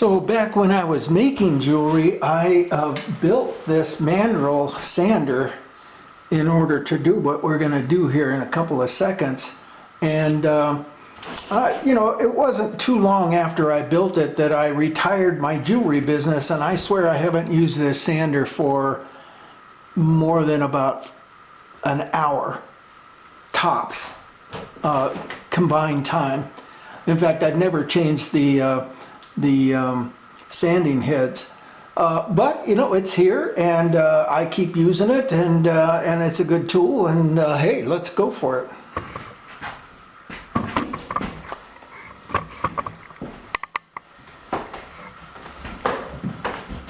So back when I was making jewelry, I built this manual sander in order to do what we're going to do here in a couple of seconds. And you know, it wasn't too long after I built it that I retired my jewelry business, and I swear I haven't used this sander for more than about an hour tops combined time. In fact, I've never changed the sanding heads, but you know, it's here, and I keep using it, and it's a good tool, and hey, let's go for it.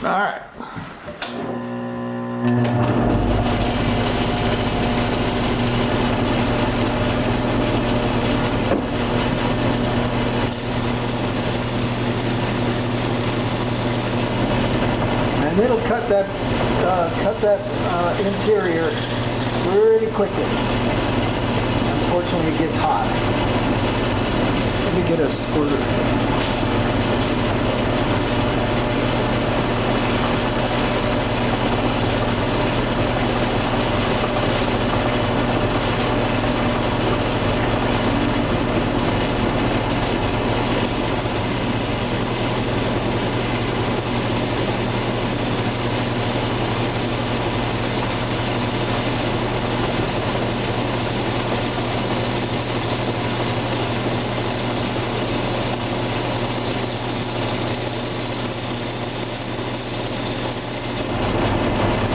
All right. And it'll cut that interior pretty quickly. Unfortunately, it gets hot. Let me get a squirter.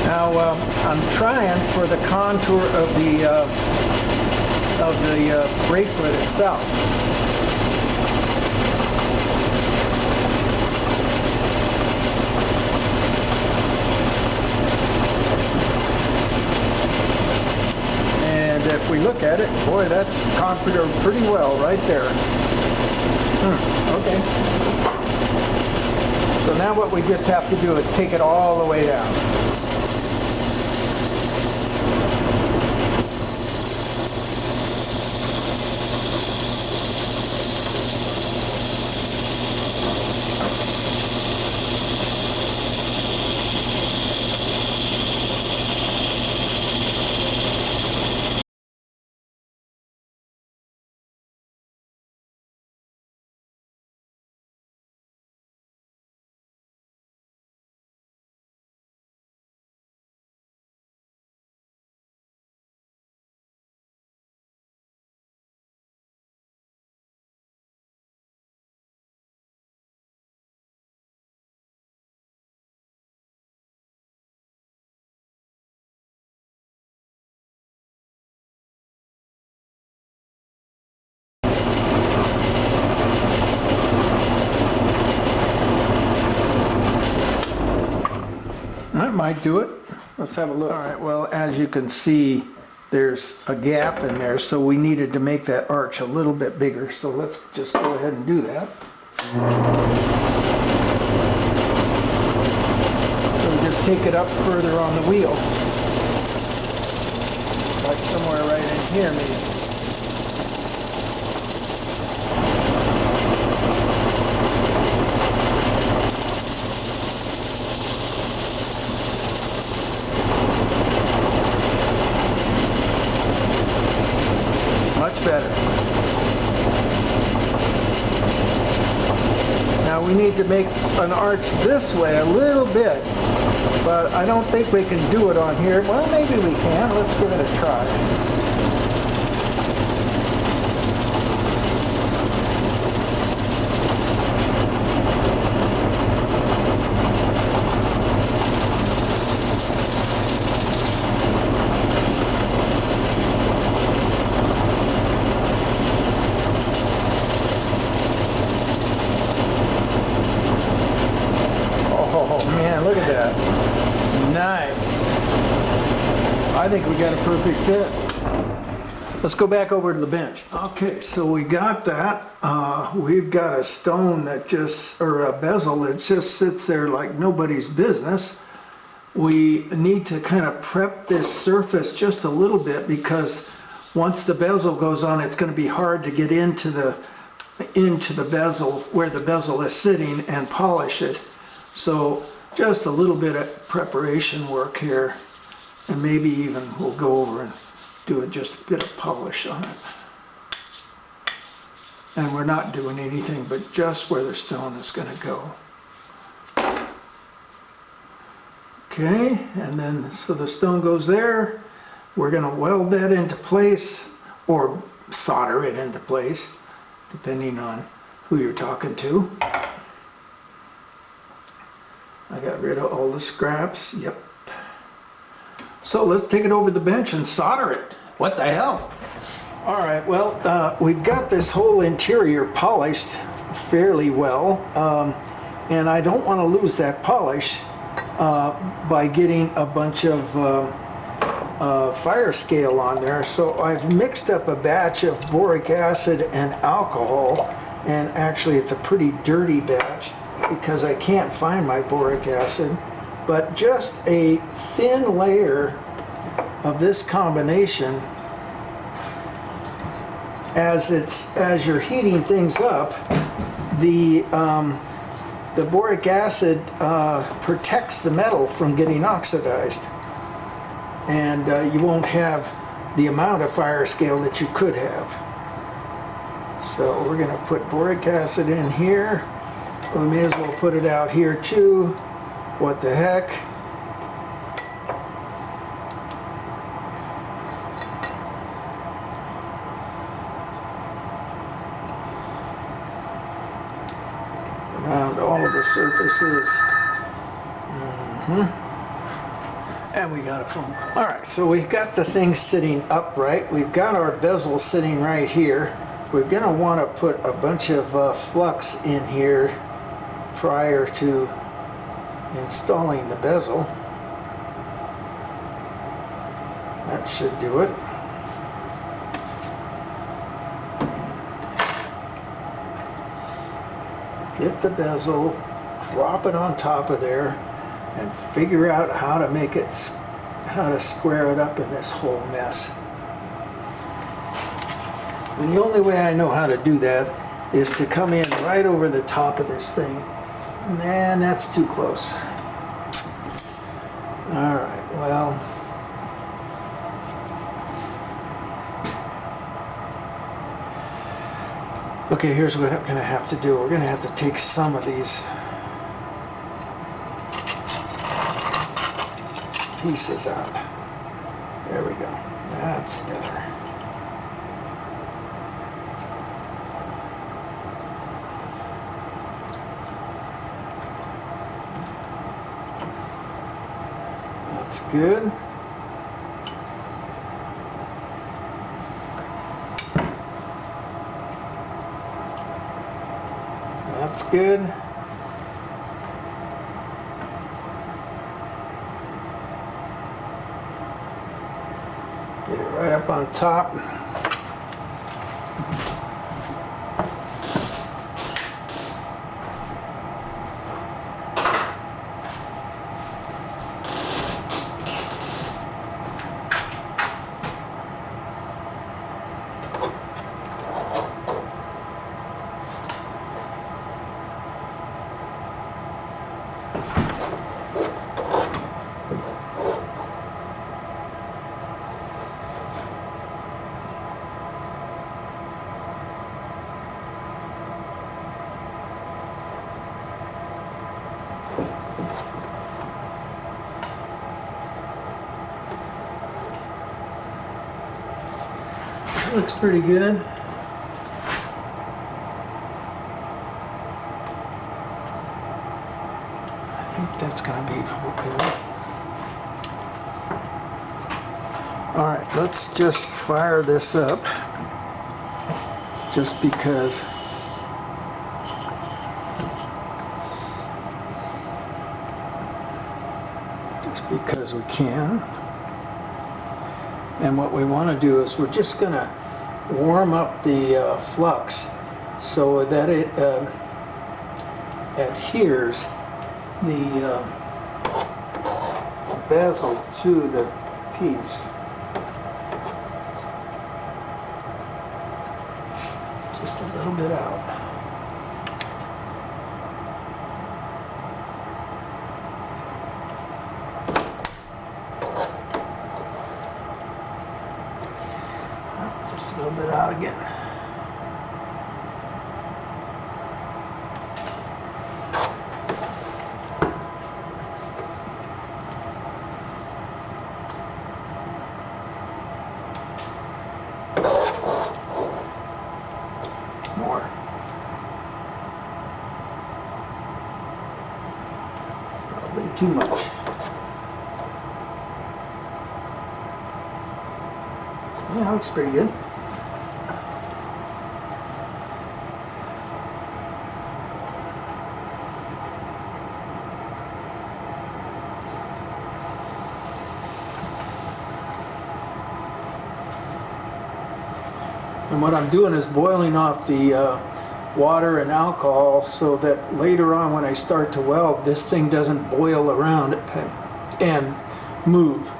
Now I'm trying for the contour of the bracelet itself. And if we look at it, boy, that's contoured pretty well right there. Okay. So now what we just have to do is take it all the way down. That might do it. Let's have a look. All right, well, as you can see, there's a gap in there, so we needed to make that arch a little bit bigger. So let's just go ahead and do that. So we just take it up further on the wheel. Like somewhere right in here, maybe. Much better. Now we need to make an arch this way a little bit, but I don't think we can do it on here. Well, maybe we can. Let's give it a try. Oh man, look at that. Nice. I think we got a perfect fit. Let's go back over to the bench. Okay, so we got that. We've got a stone that just, or a bezel that just sits there like nobody's business. We need to kind of prep this surface just a little bit, because once the bezel goes on, it's going to be hard to get into the into the bezel where the bezel is sitting and polish it. So just a little bit of preparation work here, and maybe even we'll go over and do just a bit of polish on it. And we're not doing anything but just where the stone is going to go. Okay, and then so the stone goes there. We're going to weld that into place or solder it into place, depending on who you're talking to. I got rid of all the scraps. Yep. So let's take it over the bench and solder it. What the hell? All right, well, we've got this whole interior polished fairly well, and I don't want to lose that polish by getting a bunch of fire scale on there. So I've mixed up a batch of boric acid and alcohol, and actually it's a pretty dirty batch because I can't find my boric acid, but just a thin layer of this combination. As you're heating things up, the boric acid protects the metal from getting oxidized, and you won't have the amount of fire scale that you could have. So we're going to put boric acid in here. We may as well put it out here too. What the heck? Around all of the surfaces. And we got a phone call. All right, so we've got the thing sitting upright. We've got our bezel sitting right here. We're going to want to put a bunch of flux in here prior to installing the bezel. That should do it. Get the bezel, drop it on top of there, and figure out how to make it, how to square it up in this whole mess. And the only way I know how to do that is to come in right over the top of this thing. Man, that's too close. All right, well. Okay, here's what I'm going to have to do. We're going to have to take some of these pieces out. There we go. That's better. That's good. That's good. Get it right up on top. Looks pretty good. I think that's going to be what we want. All right, let's just fire this up. Just because we can. And what we want to do is we're just going to warm up the flux so that it adheres the bezel to the piece. Just a little bit out. Way too much. Yeah, that looks pretty good. And what I'm doing is boiling off the water and alcohol so that later on when I start to weld, this thing doesn't boil around and move.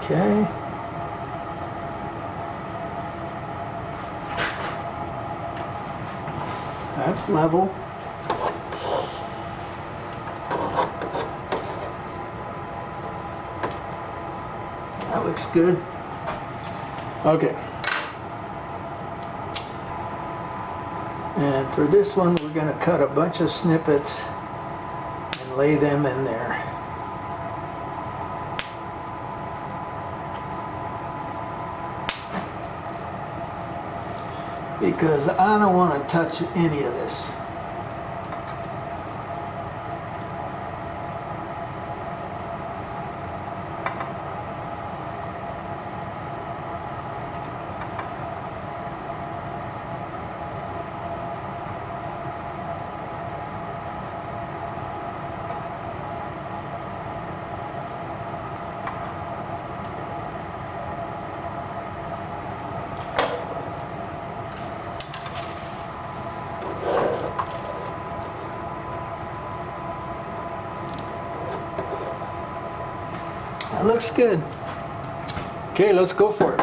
Okay. That's level. That looks good. Okay. And for this one, we're going to cut a bunch of snippets and lay them in there. Because I don't want to touch any of this. That looks good. Okay, let's go for it.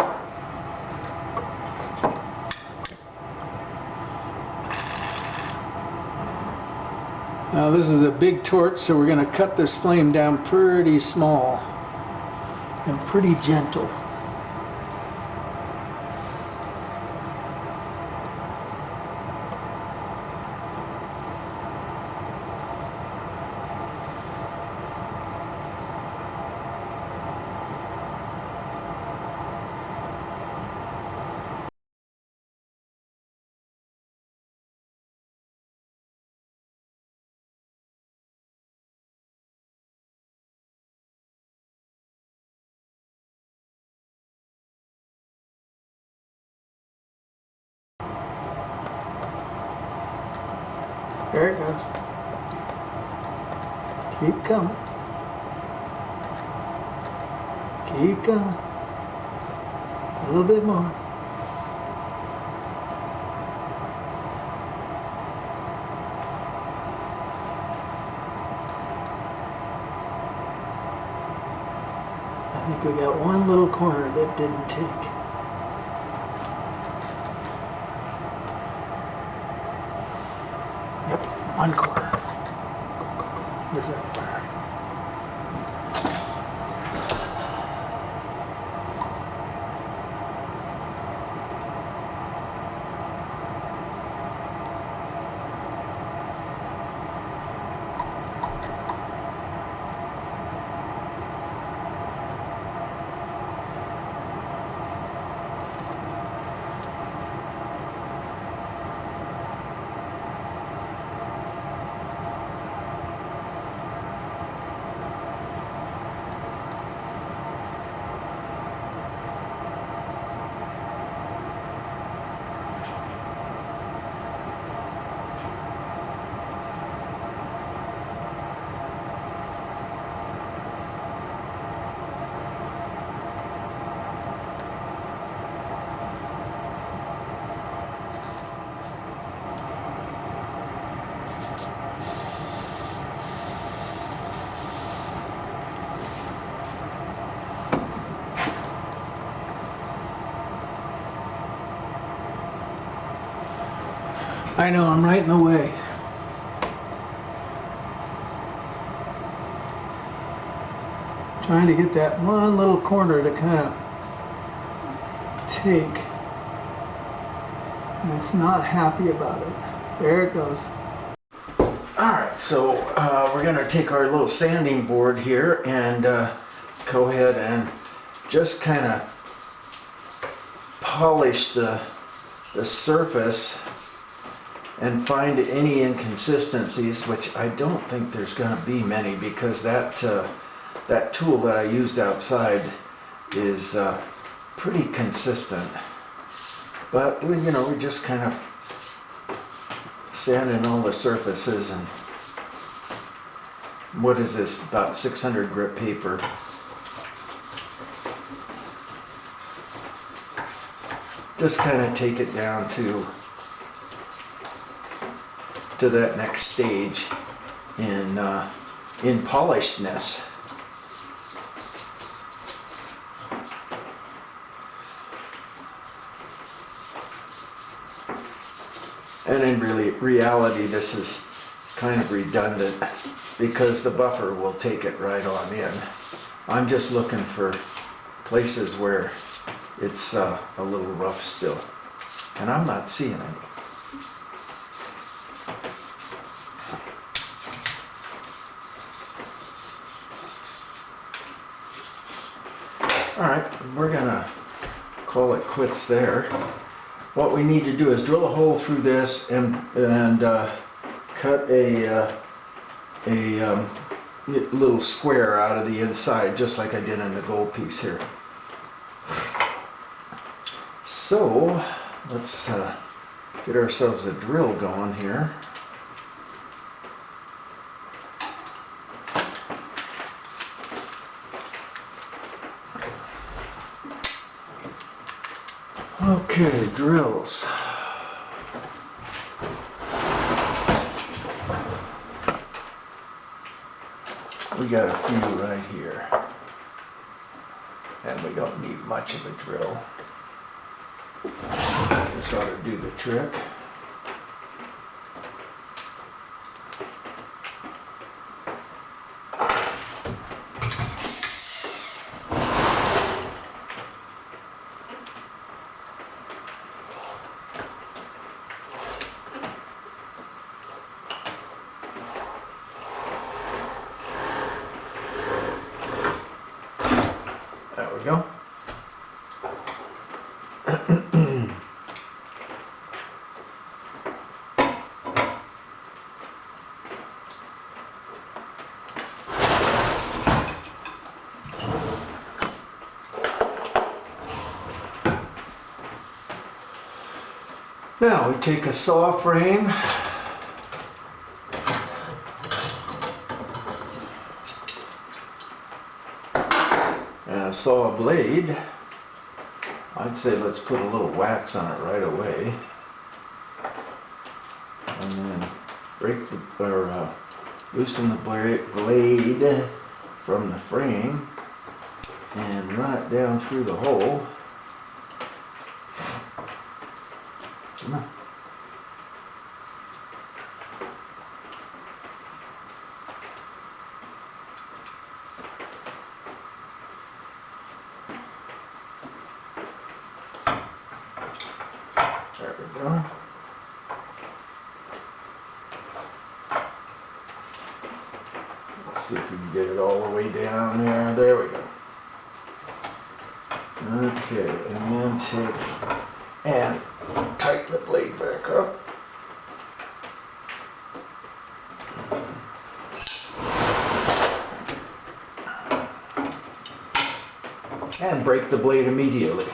Now this is a big torch, so we're going to cut this flame down pretty small and pretty gentle. There it goes. Keep coming. Keep coming. A little bit more. I think we got one little corner that didn't take. Yep, one corner. Where's that fire? I know, I'm right in the way. Trying to get that one little corner to kind of take. And it's not happy about it. There it goes. Alright, so we're going to take our little sanding board here and go ahead and just kind of polish the surface and find any inconsistencies, which I don't think there's going to be many, because that tool that I used outside is pretty consistent. But we just kind of sanding all the surfaces. And what is this? About 600 grit paper. Just kind of take it down to that next stage in polishedness. And in reality, this is kind of redundant because the buffer will take it right on in. I'm just looking for places where it's a little rough still, and I'm not seeing any. All right, we're gonna call it quits there. What we need to do is drill a hole through this and cut a little square out of the inside, just like I did in the gold piece here. So let's get ourselves a drill going here. Okay, drills. We got a few right here, and we don't need much of a drill. This ought to do the trick. There we go. Now we take a saw frame and a saw blade. I'd say let's put a little wax on it right away, and then loosen the blade from the frame and run it down through the hole. Come on. There we go. Let's see if we can get it all the way down there. There we go. Okay, and then take and tighten the blade back up. And break the blade immediately.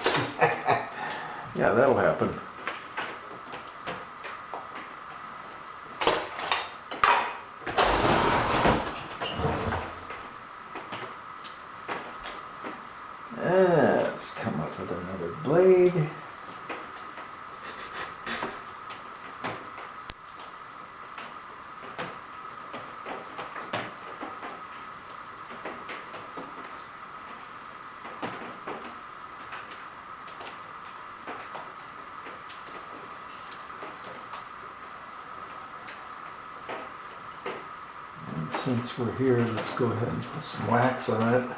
Yeah, that'll happen. Let's come up with another blade. Since we're here, let's go ahead and put some wax on it.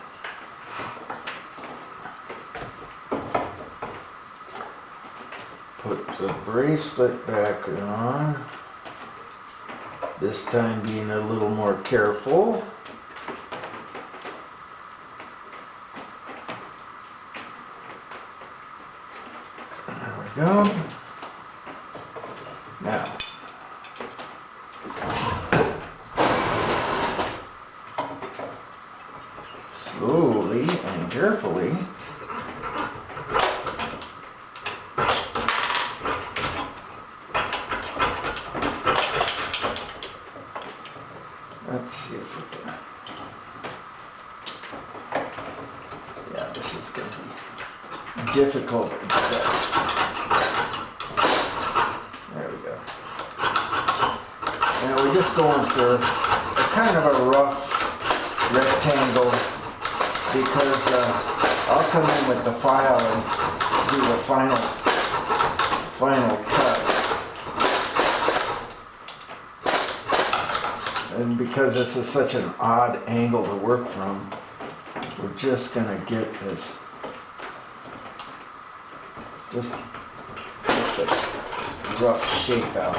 Put the bracelet back on, this time being a little more careful. There we go. Now, difficult at best. There we go. Now we're just going for a kind of a rough rectangle because I'll come in with the file and do the final cut. And because this is such an odd angle to work from, we're just gonna get this, just the rough shape out.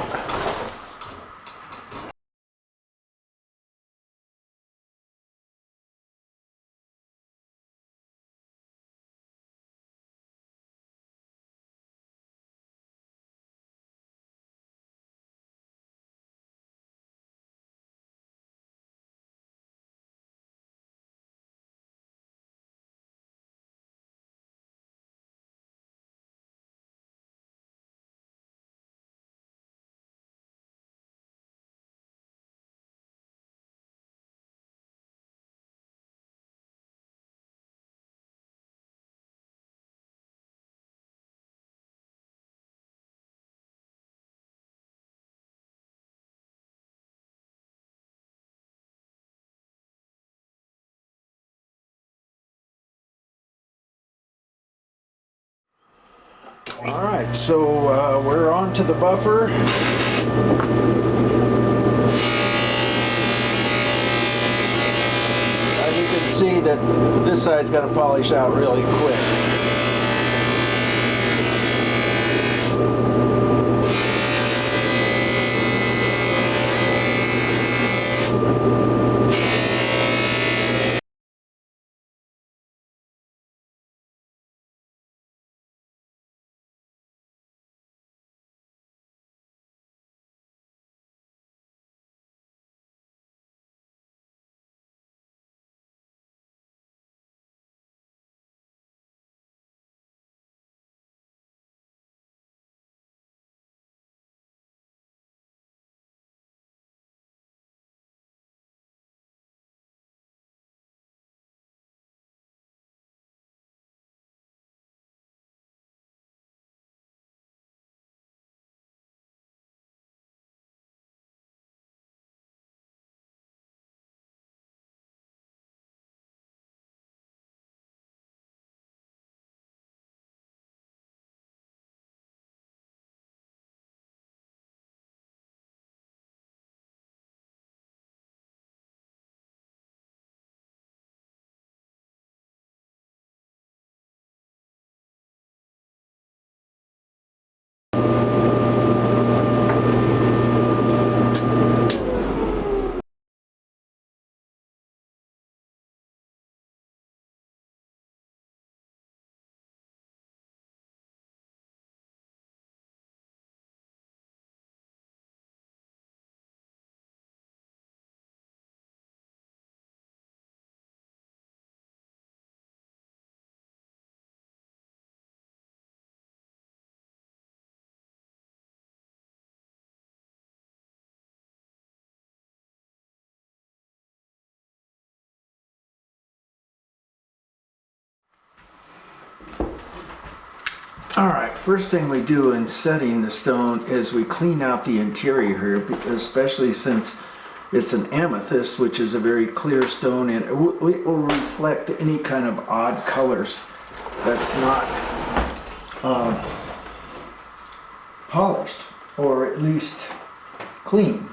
All right, so we're on to the buffer. As you can see that this side's got to polish out really quick. All right, first thing we do in setting the stone is we clean out the interior here, especially since it's an amethyst, which is a very clear stone, and it will reflect any kind of odd colors that's not polished, or at least clean.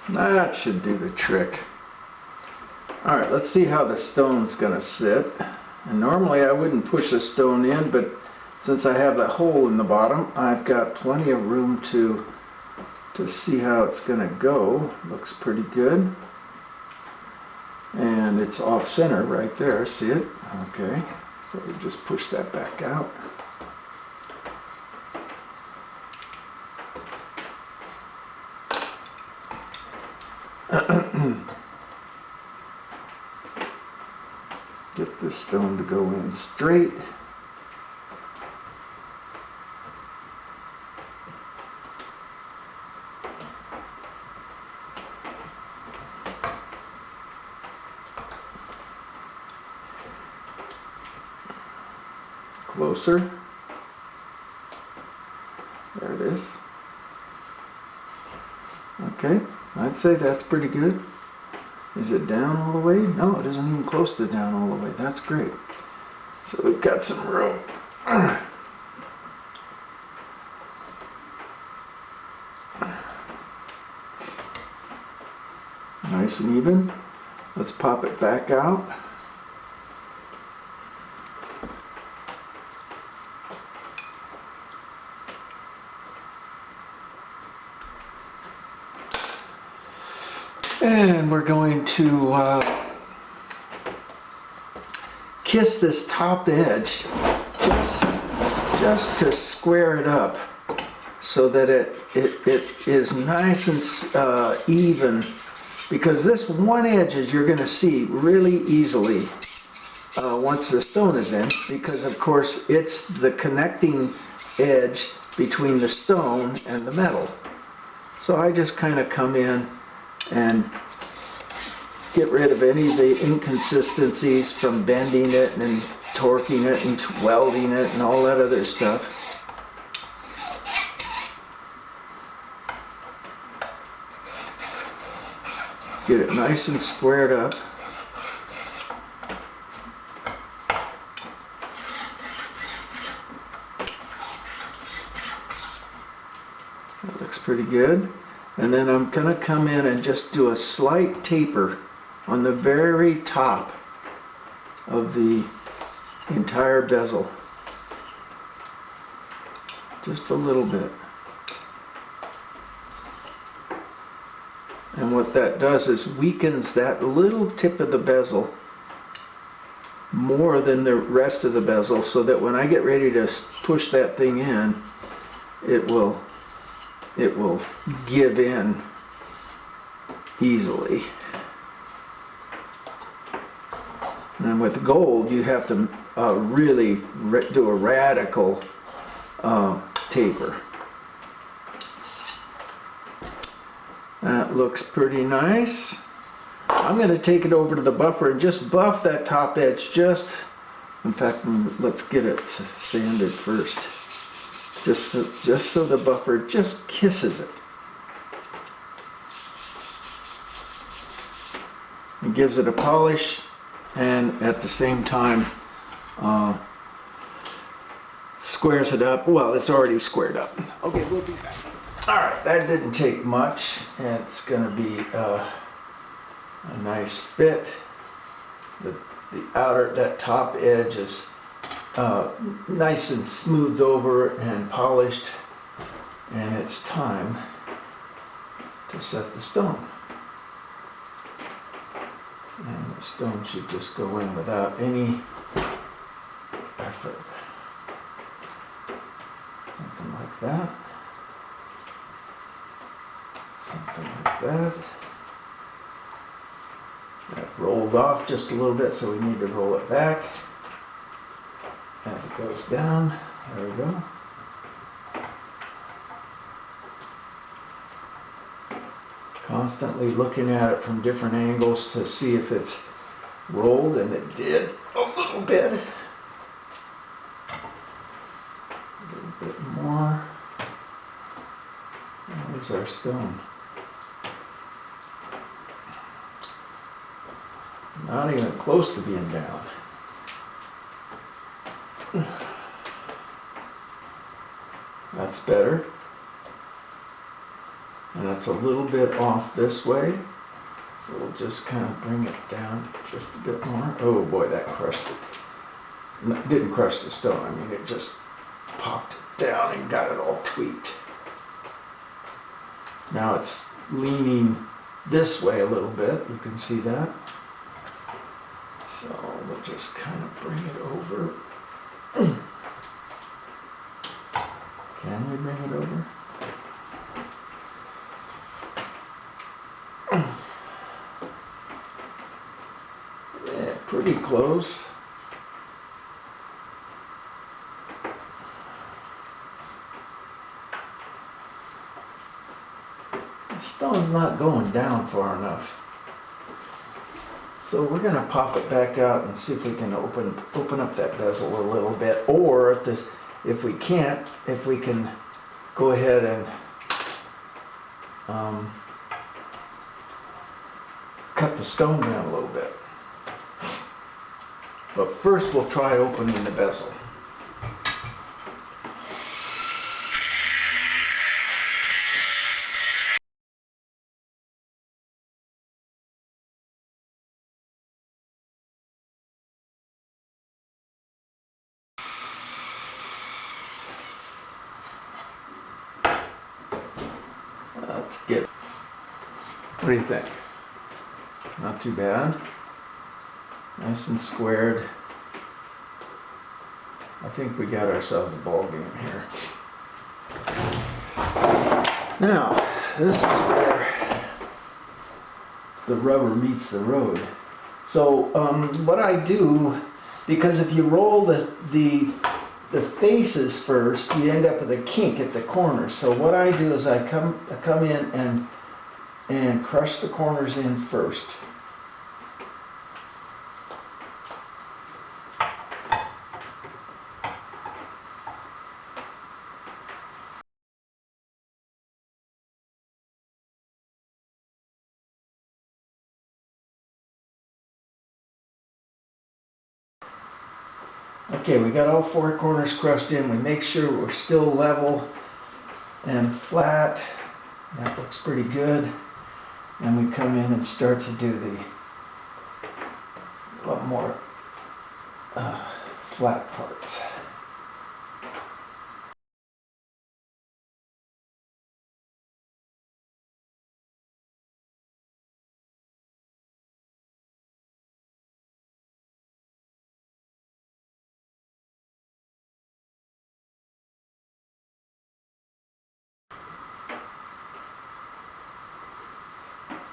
That should do the trick. All right, let's see how the stone's gonna sit. And normally I wouldn't push a stone in, but since I have that hole in the bottom, I've got plenty of room to see how it's gonna go. Looks pretty good. And it's off center right there, see it? Okay, so we just push that back out. Get this stone to go in straight. Closer. There it is. Okay, I'd say that's pretty good. Is it down all the way? No, it isn't even close to down all the way. That's great. So we've got some room. Nice and even. Let's pop it back out. And we're going to kiss this top edge just to square it up so that it is nice and even, because this one edge, as you're going to see really easily once the stone is in, because of course it's the connecting edge between the stone and the metal. So I just kind of come in and get rid of any of the inconsistencies from bending it and torquing it and welding it and all that other stuff. Get it nice and squared up. That looks pretty good. And then I'm going to come in and just do a slight taper on the very top of the entire bezel. Just a little bit. And what that does is weakens that little tip of the bezel more than the rest of the bezel, so that when I get ready to push that thing in, it will give in easily. And with gold, you have to really do a radical taper. That looks pretty nice. I'm going to take it over to the buffer and just buff that top edge just, in fact, let's get it sanded first. Just so the buffer just kisses it. It gives it a polish, and at the same time squares it up. Well, it's already squared up. Okay, we'll be back. All right, that didn't take much, and it's going to be a nice fit. That top edge is nice and smoothed over and polished, and it's time to set the stone. And the stone should just go in without any effort. Something like that. Something like that. That rolled off just a little bit, so we need to roll it back as it goes down. There we go. Constantly looking at it from different angles to see if it's rolled, and it did a little bit. A little bit more. There's our stone. Not even close to being down. That's better. And that's a little bit off this way. So we'll just kind of bring it down just a bit more. Oh boy, that crushed it. Didn't crush the stone, I mean it just popped it down and got it all tweaked. Now it's leaning this way a little bit, you can see that. So we'll just kind of bring it over. Can we bring it over? Yeah, pretty close. The stone's not going down far enough. So we're going to pop it back out and see if we can open up that bezel a little bit, or if we can't, if we can go ahead and cut the stone down a little bit. But first we'll try opening the bezel. That's good. What do you think? Not too bad. Nice and squared. I think we got ourselves a ball game here. Now, this is where the rubber meets the road. So what I do, because if you roll the faces first, you end up with a kink at the corners. So what I do is I come in and crush the corners in first. Okay, we got all four corners crushed in. We make sure we're still level and flat. That looks pretty good. And we come in and start to do a lot more flat parts.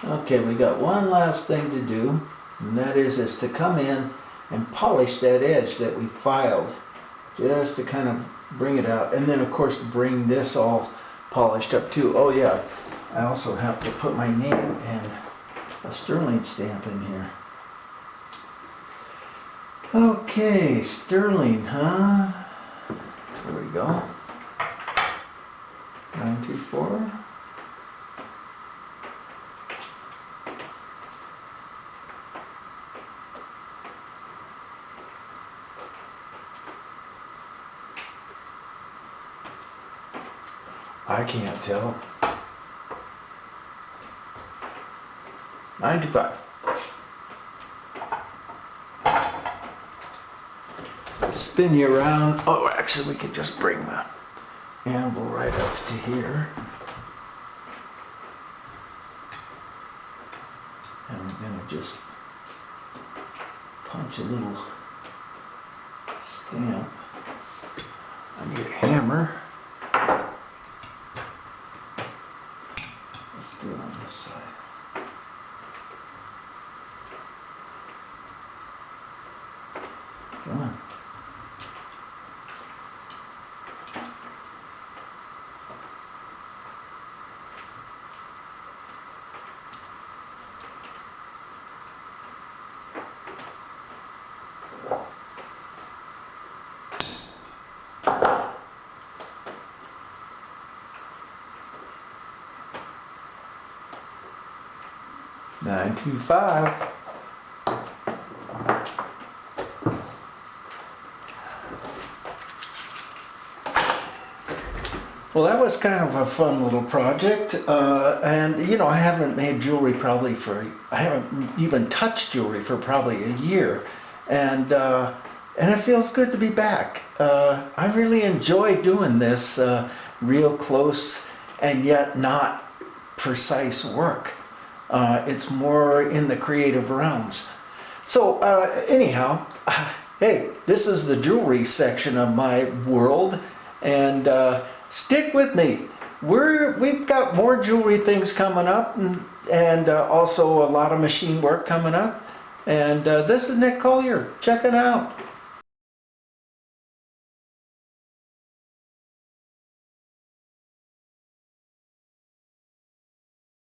Okay, we got one last thing to do, and that is to come in and polish that edge that we filed, just to kind of bring it out, and then of course bring this all polished up too. Oh yeah, I also have to put my name and a sterling stamp in here. Okay, sterling, huh? There we go. 924. I can't tell. 95. Spin you around. Oh, actually, we can just bring the anvil right up to here. And we're going to just punch a little stamp. I need a hammer. Do it on this side. Come on. $925. Well, that was kind of a fun little project, and you know, I haven't made jewelry I haven't even touched jewelry for probably a year, and and it feels good to be back. I really enjoy doing this real close and yet not precise work. It's more in the creative realms. So anyhow, hey, this is the jewelry section of my world, and stick with me. We've got more jewelry things coming up, and also a lot of machine work coming up. And this is Nick Collier. Check it out.